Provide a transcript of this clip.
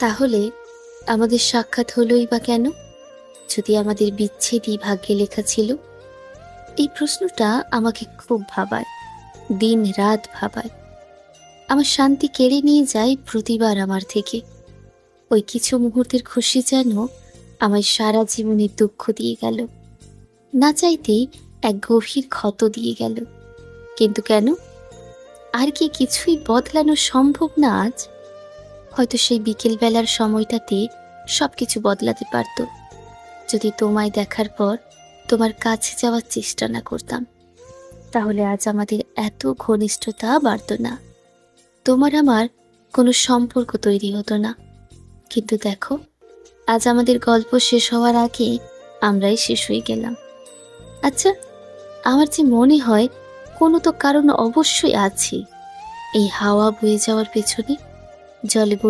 তাহলে আমাদের সাক্ষাৎ হলোই বা কেন, যদি আমাদের বিচ্ছেদই ভাগ্যে লেখা ছিল? এই প্রশ্নটা আমাকে খুব ভাবায়, দিন রাত ভাবায়। আমার শান্তি কেড়ে নিয়ে যায় প্রতিবার আমার থেকে। ওই কিছু মুহূর্তের খুশি যেন আমায় সারা জীবনের দুঃখ দিয়ে গেল, না চাইতেই এক গভীর ক্ষত দিয়ে গেল। কিন্তু কেন? আর কি কিছুই বদলানো সম্ভব না আজ? হয়তো সেই বিকেল বেলার সময়টাতে সবকিছু বদলাতে পারত, যদি তোমায় দেখার পর তোমার কাছে যাওয়ার চেষ্টা না করতাম। তাহলে আজ আমাদের এত ঘনিষ্ঠতা বাড়ত না, তোমার আমার কোনো সম্পর্ক তৈরি হতো না। কিন্তু দেখো, আজ আমাদের গল্প শেষ হওয়ার আগে আমরাই শেষ হয়ে গেলাম। আচ্ছা, আমার যে মনে হয় কোনো তো কারণ অবশ্যই আছে এই হাওয়া বয়ে যাওয়ার পেছনে। জলে